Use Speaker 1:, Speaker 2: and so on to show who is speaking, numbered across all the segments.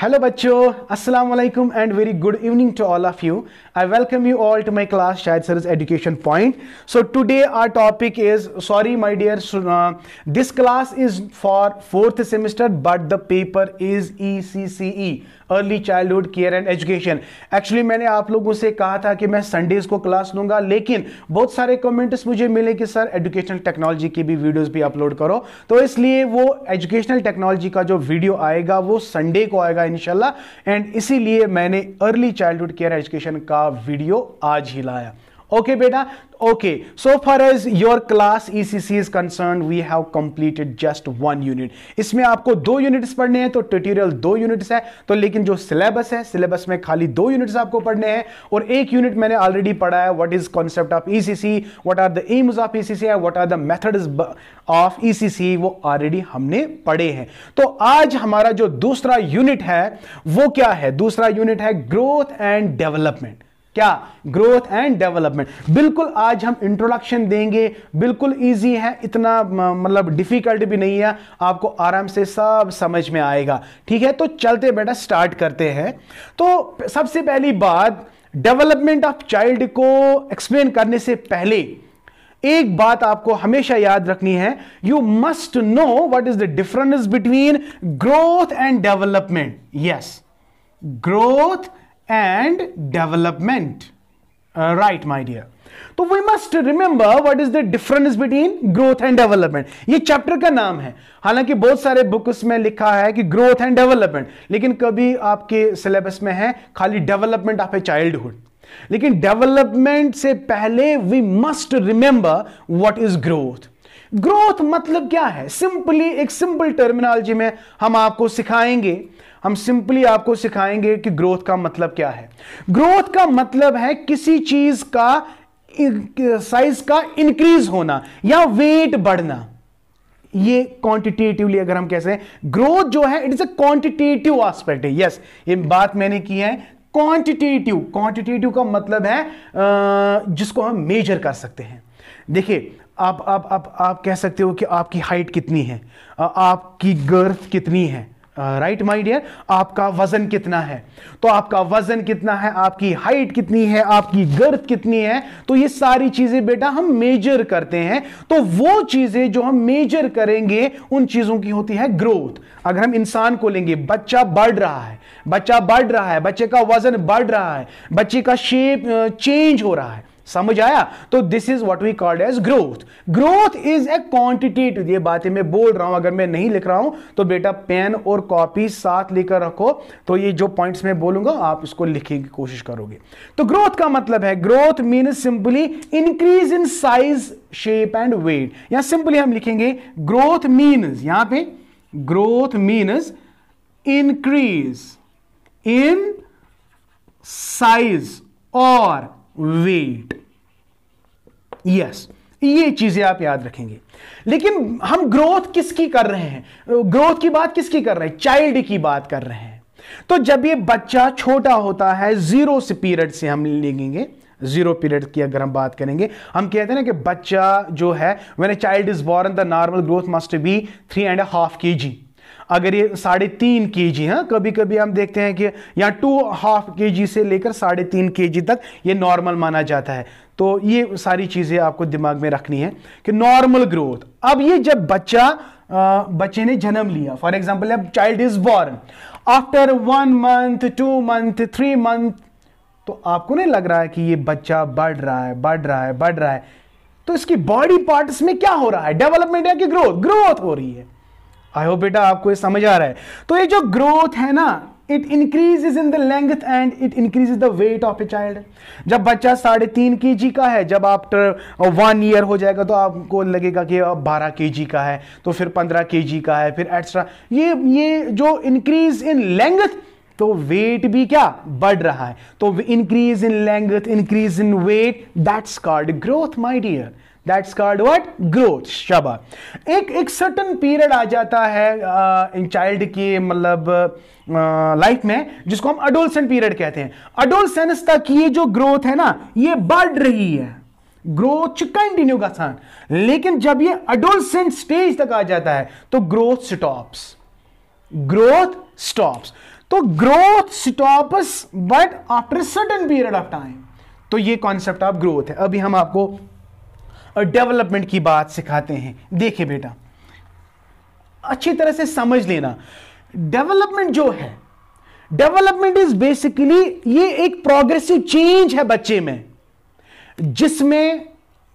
Speaker 1: Hello बच्चों, अस्सलाम वालेकुम and very good evening to all of you. I welcome you all to my class Shahid Sir's Education Point. So today our topic is, sorry my dear, this class is for 4th semester but the paper is ECCE, Early Childhood Care and Education. Actually मैंने आप लोगों से कहा था कि मैं Sundays को class लूंगा, लेकिन बहुत सारे कमेंट्स मुझे मिले कि सर एजुकेशनल टेक्नोलॉजी की भी वीडियोस भी अपलोड करो, तो इसलिए वो एजुकेशनल टेक्नोलॉजी का जो वीडियो आएगा वो संडे को आएगा इंशाल्लाह, एंड इसीलिए मैंने अर्ली चाइल्डहुड केयर एजुकेशन का वीडियो आज ही लाया. ओके बेटा, okay. So far as your class ECC is concerned, we have completed just one unit. इसमें आपको 2 यूनिट्स पढ़ने हैं, तो ट्यूटोरियल 2 यूनिट्स है, तो लेकिन जो सिलेबस है, सिलेबस में खाली 2 यूनिट्स आपको पढ़ने हैं, और एक यूनिट मैंने ऑलरेडी पढ़ा है. What is concept of ECC, what are the aims of ECC, what are the methods of ECC, वो ऑलरेडी हमने पढ़े हैं. तो आज हमारा जो दूसरा यूनिट है वो क्या है? दूसरा यूनिट है ग्रोथ एंड डेवलपमेंट. क्या? Growth and development. बिल्कुल आज हम इंट्रोडक्शन देंगे, बिल्कुल इजी है, इतना मतलब डिफिकल्ट भी नहीं है, आपको आराम से सब समझ में आएगा. ठीक है, तो चलते बेटा स्टार्ट करते हैं. तो सबसे पहली बात, डेवलपमेंट ऑफ चाइल्ड को एक्सप्लेन करने से पहले एक बात आपको हमेशा याद रखनी है. You must know what is the difference between growth and development. Yes, growth and development, right my dear. तो we must remember what is the difference between growth and development. ये चैप्टर का नाम है, हालांकि बहुत सारे बुक्स में लिखा है कि ग्रोथ एंड डेवलपमेंट, लेकिन कभी आपके सिलेबस में है खाली डेवलपमेंट ऑफ ए चाइल्डहुड. लेकिन डेवलपमेंट से पहले we must remember what is growth. Growth मतलब क्या है? सिंपली एक सिंपल टर्मिनोलॉजी में हम आपको सिखाएंगे, हम सिंपली आपको सिखाएंगे कि ग्रोथ का मतलब क्या है. ग्रोथ का मतलब है किसी चीज का साइज का इंक्रीज होना या वेट बढ़ना. ये क्वांटिटेटिवली अगर हम कैसे, ग्रोथ जो है it is a quantitative aspect है. यस, ये बात मैंने की है. क्वांटिटेटिव, क्वांटिटेटिव का मतलब है जिसको हम मेजर कर सकते हैं. देखिए, आप कह सकते हो कि आपकी हाइट कितनी है, आपकी गर्थ कितनी है, राइट माय डियर, आपका वजन कितना है. तो आपका वजन कितना है, आपकी हाइट कितनी है, आपकी गर्थ कितनी है, तो ये सारी चीजें बेटा हम मेजर करते हैं. तो वो चीजें जो हम मेजर करेंगे उन चीजों की होती है ग्रोथ. अगर हम इंसान को लेंगे, बच्चा बढ़ रहा है, बच्चा बढ़ रहा है, बच्चे का वजन बढ़ रहा है, बच्चे का शेप चेंज हो रहा है, समझ आया? तो this is what we called as growth. Growth is a quantitative. ये बातें मैं बोल रहा हूं, अगर मैं नहीं लिख रहा हूं तो बेटा पेन और कॉपी साथ लेकर रखो, तो ये जो पॉइंट्स मैं बोलूंगा आप इसको लिखने की कोशिश करोगे. तो ग्रोथ का मतलब है, growth means simply increase in size, shape and weight. या सिंपली हम लिखेंगे ग्रोथ मीन्स, यहां पे growth means increase in size और वेट. यस, ये चीजें आप याद रखेंगे. लेकिन हम ग्रोथ किसकी कर रहे हैं? ग्रोथ की बात किसकी कर रहे हैं? चाइल्ड की बात कर रहे हैं. तो जब ये बच्चा छोटा होता है, 0 से पीरियड से हम लेंगे, 0 पीरियड की अगर हम बात करेंगे, हम कहते हैं ना कि बच्चा जो है, when a child is born the normal growth must be 3.5 kg. अगर ये 3.5 kg है, कभी कभी हम देखते हैं कि यहाँ 2.5 kg से लेकर 3.5 kg तक ये नॉर्मल माना जाता है. तो ये सारी चीजें आपको दिमाग में रखनी है कि नॉर्मल ग्रोथ. अब ये जब बच्चे ने जन्म लिया, फॉर एग्जांपल अब child is born after 1 month, 2 month, 3 month, तो आपको नहीं लग रहा है कि ये बच्चा बढ़ रहा है, बढ़ रहा है, बढ़ रहा है? तो इसकी बॉडी पार्ट्स में क्या हो रहा है? डेवलपमेंट है कि ग्रोथ? ग्रोथ हो रही है. आई होप बेटा आपको ये समझ आ रहा है. तो ये जो ग्रोथ है ना, it increases in the length and it increases the weight of a child. जब बच्चा 3.5 kg का है, जब आफ्टर 1 year हो जाएगा तो आपको लगेगा कि अब 12 kg का है, तो फिर 15 kg का है, फिर एक्स्ट्रा. ये जो इंक्रीज इन लेंथ, तो वेट भी क्या बढ़ रहा है. तो increase in length, increase in weight, that's called growth my dear. That's called what? Growth. शाबाश. एक सर्टन पीरियड आ जाता है इन चाइल्ड की मतलब लाइफ में, जिसको हम अडोलसेंट पीरियड कहते हैं. अडोलसेंस तक ये जो ग्रोथ है ना, ये बढ़ रही है, ग्रोथ कंटिन्यू का सान. लेकिन जब ये अडोलसेंट स्टेज तक आ जाता है तो ग्रोथ स्टॉप्स. Growth stops. तो growth stops but after certain period of time. तो ये कॉन्सेप्ट ऑफ ग्रोथ है। अभी हम आपको डेवलपमेंट की बात सिखाते हैं। देखिए बेटा, अच्छी तरह से समझ लेना, डेवलपमेंट जो है, डेवलपमेंट इज बेसिकली ये एक प्रोग्रेसिव चेंज है बच्चे में, जिसमें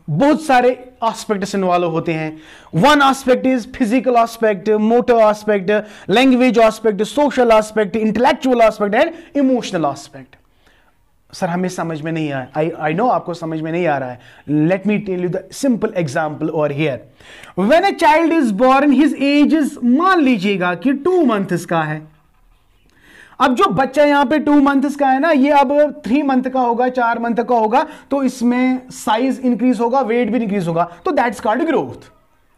Speaker 1: बहुत सारे एस्पेक्ट्स इन्वॉल्व होते हैं। One aspect is physical aspect, motor aspect, language aspect, social aspect, intellectual aspect and emotional aspect. Sir हमें समझ में नहीं आया, आई नो आपको समझ में नहीं आ रहा है। Let me tell you the simple example over here. When a child is born, his age is, मान लीजिएगा कि 2 मंथ्स का है। अब जो बच्चा यहां पे 2 मंथ्स का है ना, ये अब 3 मंथ का होगा, 4 मंथ का होगा, तो इसमें साइज इंक्रीज होगा, वेट भी इंक्रीज होगा, तो that's called growth.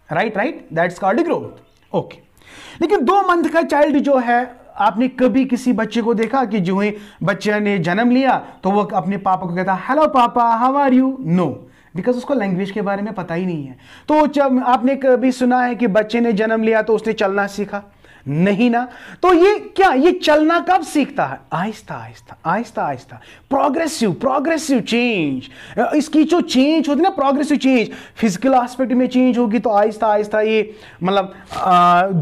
Speaker 1: Right, that's called growth. Okay, लेकिन 2 मंथ का चाइल्ड जो है, आपने कभी किसी बच्चे को देखा कि जो ही बच्चे ने जन्म लिया तो वो अपने पापा को कहता हेलो पापा, how are you? No, because उसको लैंग्वेज के बारे में पता ही नहीं है। तो जब आपने कभी सुना है कि बच्चे ने जन्म लिया तो उसने चलना सीखा? नहीं ना। तो ये क्या, ये चलना कब सीखता है? Aahista Aahista Aahista Aahista, progressive change. इसकी जो चेंज होती है ना, प्रोग्रेसिव चेंज, फिजिकल एस्पेक्ट में चेंज होगी तो आहिस्ता आहिस्ता ये, मतलब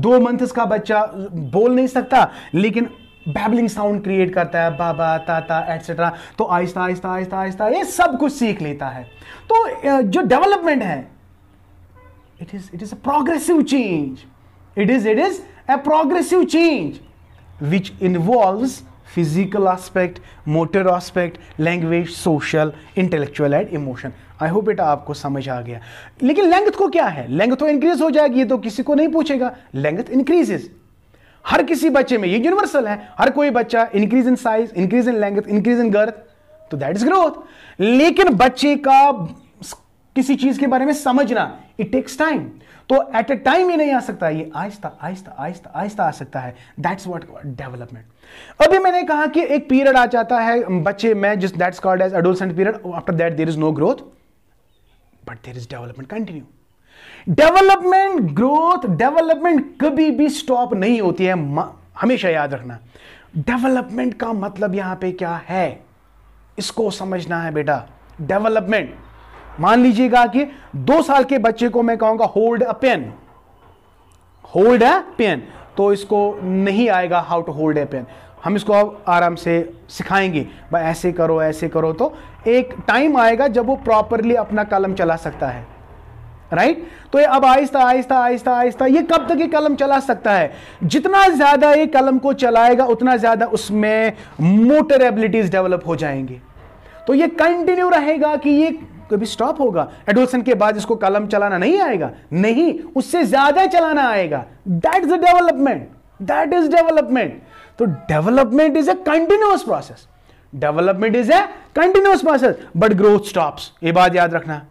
Speaker 1: 2 मंथ्स का बच्चा बोल नहीं सकता लेकिन बैबलिंग साउंड क्रिएट करता है, बाबा ताता एटसेट्रा, तो आहिस्ता आहिस्ता आहिस्ता आहिस्ता ये सब कुछ सीख लेता है। तो जो डेवलपमेंट है, it is a progressive change. It is a progressive change which involves physical aspect, motor aspect, language, social, intellectual and emotion. I hope बेटा आपको समझ आ गया। लेकिन लेंथ को क्या है, लेंथ तो इंक्रीज हो जाएगी, ये तो किसी को नहीं पूछेगा। लेंथ इंक्रीजेस हर किसी बच्चे में, ये यूनिवर्सल है। हर कोई बच्चा increase in size, increase in length, increase in girth, तो दैट इज ग्रोथ। लेकिन बच्चे का किसी चीज के बारे में समझना, इट टेक्स टाइम। तो एट ए टाइम ये नहीं आ सकता, ये आहिस्ता आहिस्ता आहिस्ता आहिस्ता आ सकता है। That's what development. अभी मैंने कहा कि एक पीरियड आ जाता है बच्चे में, जिस that's called as adolescent period. After that there is no growth but there is development continue. Development, growth, development कभी भी स्टॉप नहीं होती है, हमेशा याद रखना। डेवलपमेंट का मतलब यहां पे क्या है, इसको समझना है बेटा। डेवलपमेंट, मान लीजिएगा कि 2 साल के बच्चे को मैं कहूंगा hold a pen, hold a pen, तो इसको नहीं आएगा how to hold a pen. हम इसको अब आराम से सिखाएंगे, भाई ऐसे करो ऐसे करो, तो एक टाइम आएगा जब वो प्रॉपरली अपना कलम चला सकता है। राइट, तो ये अब आहिस्ता आहिस्ता आहिस्ता आहिस्ता, ये कब तक ये कलम चला सकता है? जितना ज्यादा ये कलम को चलाएगा उतना ज्यादा उसमें मोटर एबिलिटीज डेवलप हो जाएंगे। तो ये कंटिन्यू रहेगा कि ये कभी स्टॉप होगा? एडोलसेंट के बाद इसको कलम चलाना नहीं आएगा, नहीं, उससे ज्यादा चलाना आएगा। That is the development, that is development. तो development is a continuous process, development is a continuous process, but growth stops. ये बात याद रखना,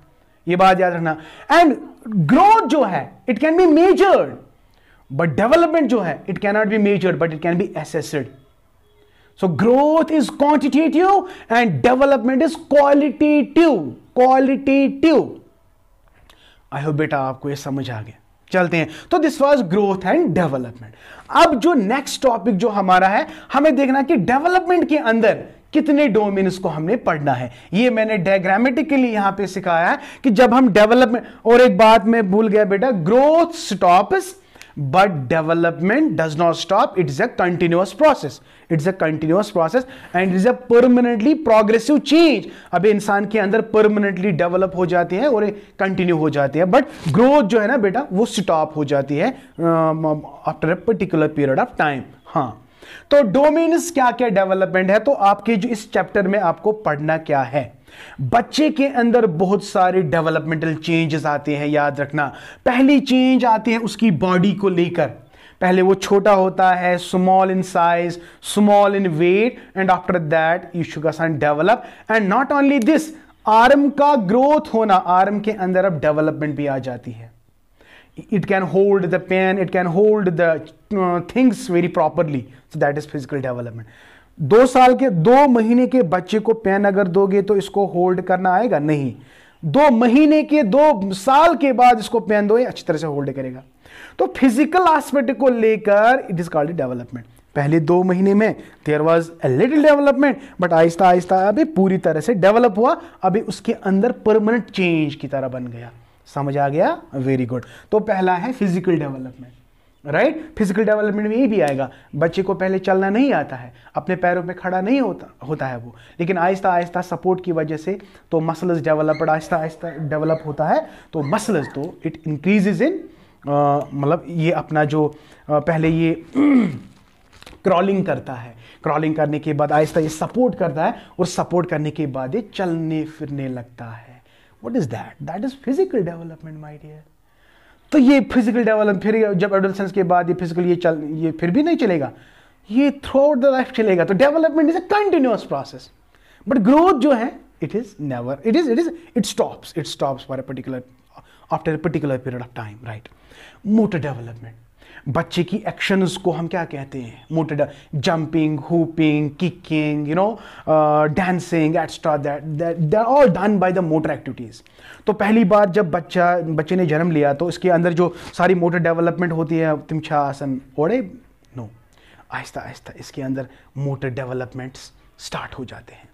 Speaker 1: ये बात याद रखना। एंड ग्रोथ जो है it can be measured, but development जो है it can not be measured but it can be assessed. So growth is quantitative and development is qualitative. I hope बेटा आपको ये समझ आ गया। चलते हैं, तो this was growth and development. अब जो नेक्स्ट टॉपिक जो हमारा है, हमें देखना कि डेवलपमेंट के अंदर कितने डोमेन्स को हमने पढ़ना है। ये मैंने डायग्रामेटिकली यहां पे सिखाया है कि जब हम डेवलपमेंट, और एक बात मैं भूल गया बेटा, growth stops but development does not stop. It is a continuous process. It's a continuous process and it is a permanently progressive change. अब इंसान के अंदर permanently develop हो जाती है और continue हो जाती है, but growth जो है ना बेटा वो stop हो जाती है after a particular period of time. हाँ, तो डोमेन्स क्या क्या डेवलपमेंट है, तो आपके जो इस चैप्टर में आपको पढ़ना क्या है, बच्चे के अंदर बहुत सारे डेवलपमेंटल चेंजेस आते हैं। याद रखना, पहली चेंज आती है उसकी बॉडी को लेकर। पहले वो छोटा होता है, small in size, small in weight, and after that you should develop. And not only this, arm का ग्रोथ होना, आर्म के अंदर अब डेवलपमेंट भी आ जाती है। It can hold the pen, it can hold the things very properly, so that is physical development. 2 महीने के बच्चे को पेन अगर दोगे तो इसको होल्ड करना आएगा? नहीं। 2 महीने के, 2 साल के बाद इसको पेन दो, अच्छी तरह से होल्ड करेगा। तो फिजिकल एस्पेक्ट को लेकर इट इज कॉल्ड डेवलपमेंट। पहले 2 महीने में there was a little development, but आहिस्ता आहिस्ता अभी पूरी तरह से डेवलप हुआ, अभी उसके अंदर परमानेंट चेंज की तरह बन गया। समझ आ गया? Very good. तो पहला है physical development, right. Physical development में ये भी आएगा, बच्चे को पहले चलना नहीं आता है, अपने पैरों पे खड़ा नहीं होता है वो, लेकिन आहिस्ता आहिस्ता सपोर्ट की वजह से तो muscles developed Aahista Aahista develop होता है, तो मसल्स तो इट इंक्रीजेज इन, मतलब ये अपना जो पहले ये क्रॉलिंग करता है, क्रॉलिंग करने के बाद आहिस्ता ये सपोर्ट करता है, और सपोर्ट करने के बाद ये चलने फिरने लगता है। What is that? That is physical development my dear. तो ये फिजिकल डेवलपमेंट, फिर जब एडोलेसेंस के बाद ये फिजिकल ये फिर भी नहीं चलेगा, ये थ्रू आउट द लाइफ चलेगा। तो development is a continuous process, but growth जो है it is never, it stops for a particular, after a particular period of time, right. Motor development, बच्चे की एक्शंस को हम क्या कहते हैं? Motor, jumping, whooping, kicking, dancing extra, that all done by the motor activities. तो पहली बार जब बच्चे ने जन्म लिया तो इसके अंदर जो सारी मोटर डेवलपमेंट होती है, तिमछा आसन ओढ़े, नो, आहिस्ता आहिस्ता इसके अंदर मोटर डेवलपमेंट्स स्टार्ट हो जाते हैं।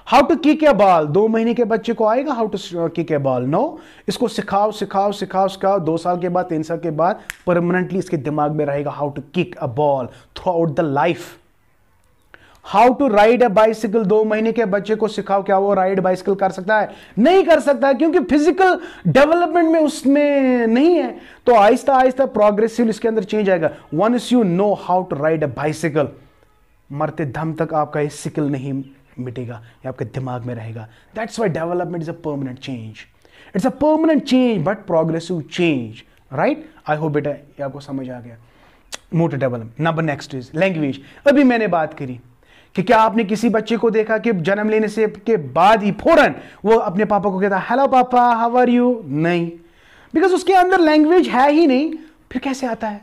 Speaker 1: How to kick a ball, 2 महीने के बच्चे को आएगा how to kick a ball? No, इसको सिखाओ सिखाओ सिखाओ सिखाओ, 2 साल के बाद 3 साल के बाद परमानेंटली इसके दिमाग में रहेगा how to kick a ball throughout the life. How to ride a bicycle, 2 महीने के बच्चे को सिखाओ, क्या वो राइड बाइसिकल कर सकता है? नहीं कर सकता है, क्योंकि फिजिकल डेवलपमेंट में उसमें नहीं है। तो आहिस्ता आहिस्ता प्रोग्रेसिव इसके अंदर चेंज आएगा। Once you know how to ride a bicycle, मरते दम तक आपका ये सिकल नहीं मिटेगा, ये आपके दिमाग में रहेगा। That's why development is a permanent change, it's a permanent change but progressive change, right. I hope बेटा ये आपको समझ आ गया। Motor development. Number next is language. अभी मैंने बात करी कि क्या आपने किसी बच्चे को देखा कि जन्म लेने से के बाद ही फौरन वो अपने पापा को कहता हेलो पापा हाउ आर यू? नहीं, बिकॉज उसके अंदर लैंग्वेज है ही नहीं, फिर कैसे आता है?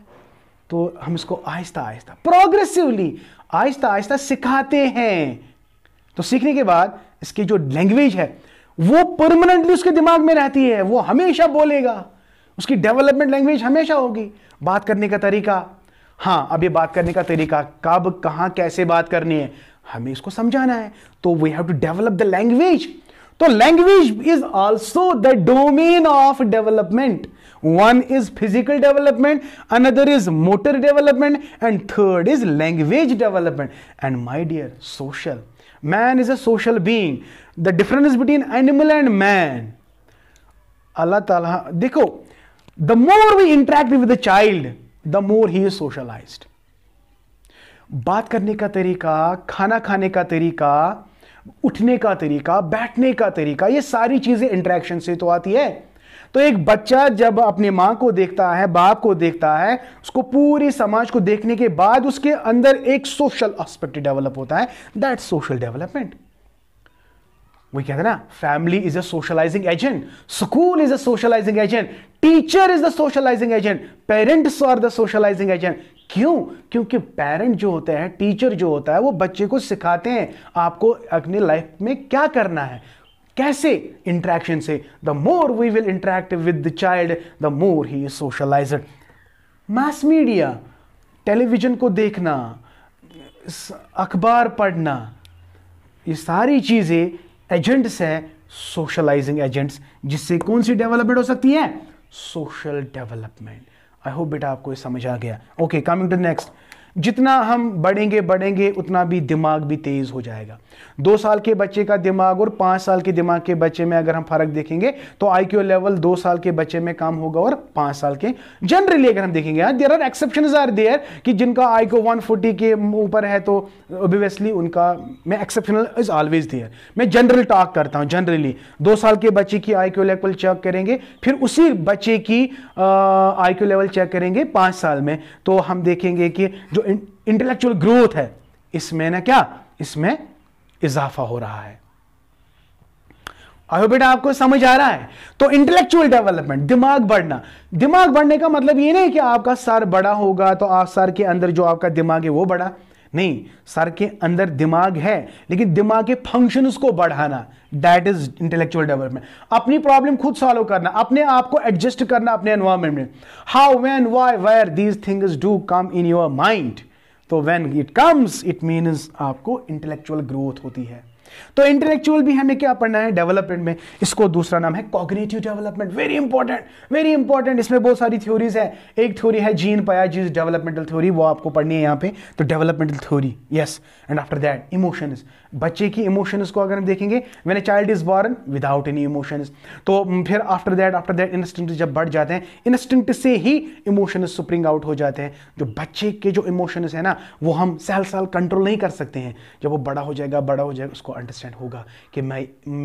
Speaker 1: तो हम इसको आहिस्ता आहिस्ता प्रोग्रेसिवली आहिस्ता आहिस्ता सिखाते हैं। तो सीखने के बाद इसकी जो लैंग्वेज है वो परमानेंटली उसके दिमाग में रहती है, वो हमेशा बोलेगा, उसकी डेवलपमेंट लैंग्वेज हमेशा होगी। बात करने का तरीका, हाँ, अब ये बात करने का तरीका कब कहां कैसे बात करनी है हमें इसको समझाना है, तो we have to develop the language. तो language is also the domain of development. One is physical development, another is motor development, and third is language development. And my dear, social. Man is a social being. The difference between animal and man. Allah Ta'ala, देखो, the more we interact with the child, the more he is socialized. बात करने का तरीका, खाना खाने का तरीका, उठने का तरीका, बैठने का तरीका, ये सारी चीजें इंटरेक्शन से तो आती है। तो एक बच्चा जब अपने माँ को देखता है, बाप को देखता है, उसको पूरी समाज को देखने के बाद उसके अंदर एक सोशल एस्पेक्ट डेवलप होता है। That's social development. वही कहते हैं ना, family is a socializing agent, school is a socializing agent, teacher is the socializing agent, parents are the socializing agent. क्यों? क्योंकि पेरेंट जो होता है, टीचर जो होता है, वो बच्चे को सिखाते हैं आपको अपनी लाइफ में क्या करना है, कैसे इंटरेक्शन से। The more we will interact with the child the more he is socialized. Mass media, television को देखना, अखबार पढ़ना, ये सारी चीजें एजेंट्स हैं, सोशलाइजिंग एजेंट्स, जिससे कौन सी डेवलपमेंट हो सकती है? Social development. आई होप बेटा आपको ये समझ आ गया। Okay, coming to next. जितना हम बढ़ेंगे उतना भी दिमाग भी तेज हो जाएगा। 2 साल के बच्चे का दिमाग और 5 साल के दिमाग के बच्चे में अगर हम फर्क देखेंगे तो आईक्यू लेवल 2 साल के बच्चे में कम होगा और 5 साल के। जनरली अगर हम देखेंगे, there are exceptions are there कि जिनका आईक्यू 140 के ऊपर है तो ऑब्वियसली उनका में एक्सेप्शनल इज ऑलवेज देयर। मैं जनरल टॉक करता हूं। जनरली 2 साल के बच्चे की आईक्यू लेवल चेक करेंगे, फिर उसी बच्चे की आईक्यू लेवल चेक करेंगे 5 साल में, तो हम देखेंगे कि जो इंटेलेक्चुअल ग्रोथ है इसमें ना क्या, इसमें इजाफा हो रहा है। आई बेटा आपको समझ आ रहा है। तो इंटेलेक्चुअल डेवलपमेंट, दिमाग बढ़ना। दिमाग बढ़ने का मतलब ये नहीं कि आपका सर बड़ा होगा तो आप सर के अंदर जो आपका दिमाग है वो बड़ा नहीं, सर के अंदर दिमाग है लेकिन दिमाग के फंक्शंस को बढ़ाना, दैट इज इंटेलेक्चुअल डेवलपमेंट। अपनी प्रॉब्लम खुद सॉल्व करना, अपने आप को एडजस्ट करना अपने एनवायरमेंट में। How, when, why, where, these things do come in your mind. तो when it comes it means आपको इंटेलेक्चुअल ग्रोथ होती है। तो इंटेलेक्चुअल भी हमें क्या पढ़ना है डेवलपमेंट में, इसको दूसरा नाम है कॉग्निटिव डेवलपमेंट। Very important. इसमें बहुत सारी थ्योरीज है। एक थ्योरी है जीन पायाजीज डेवलपमेंटल थ्योरी, वो आपको पढ़नी है यहाँ पे। तो developmental theory, yes. And after that emotions, बच्चे की इमोशंस को अगर हम देखेंगे, when a child is born without any emotions, तो फिर आफ्टर दैट इंस्टिंक्ट जब बढ़ जाते हैं, इंस्टिंक्ट से ही इमोशंस स्प्रिंग आउट हो जाते हैं। जो बच्चे के जो इमोशंस है ना, वो हम साल कंट्रोल नहीं कर सकते हैं। जब वो बड़ा हो जाएगा उसको अंडरस्टैंड होगा कि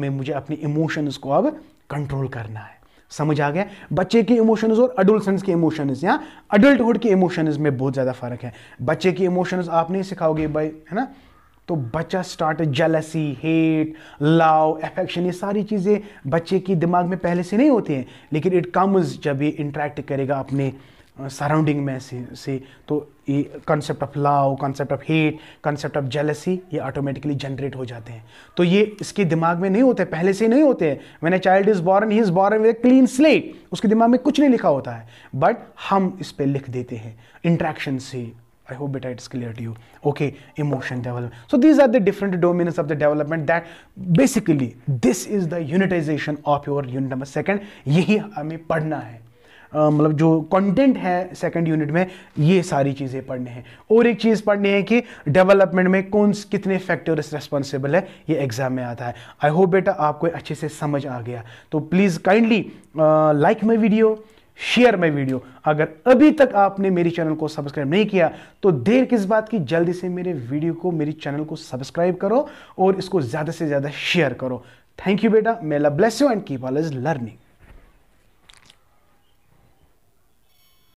Speaker 1: मुझे अपनी इमोशंस को अब कंट्रोल करना है। समझ आ गया? बच्चे के इमोशंस और अडल्ट के इमोशंस या अडल्टहुड के इमोशंस में बहुत ज्यादा फर्क है। बच्चे के इमोशंस आप नहीं सिखाओगे भाई, है ना, तो बच्चा start jealousy, hate, love, affection, ये सारी चीजें बच्चे की दिमाग में पहले से नहीं होती हैं, लेकिन इट कम्स जब ये इंटरेक्ट करेगा अपने सराउंडिंग में से तो ये concept of love, concept of hate, concept of jealousy ये ऑटोमेटिकली जनरेट हो जाते हैं। तो ये इसके दिमाग में नहीं होते, पहले से नहीं होते हैं। When a child is born, he is born with a clean slate, उसके दिमाग में कुछ नहीं लिखा होता है, बट हम इस पे लिख देते हैं इंट्रैक्शन से। I hope beta it's clear to you. Okay, emotion development. So these are the different domains of the development that basically this is the unitization of your unit number 2. यही हमें पढ़ना है। मतलब जो कंटेंट है second unit में, ये सारी चीजें पढ़ने हैं। और एक चीज पढ़नी है कि डेवलपमेंट में कितने फैक्टर्स रेस्पॉन्सिबल है, ये एग्जाम में आता है। आई होप बेटा आपको अच्छे से समझ आ गया। तो please kindly like my video, share my video. अगर अभी तक आपने मेरी चैनल को सब्सक्राइब नहीं किया तो देर किस बात की, जल्दी से मेरे वीडियो को, मेरी चैनल को सब्सक्राइब करो और इसको ज्यादा से ज्यादा शेयर करो। थैंक यू बेटा, may Allah bless you and keep always learning.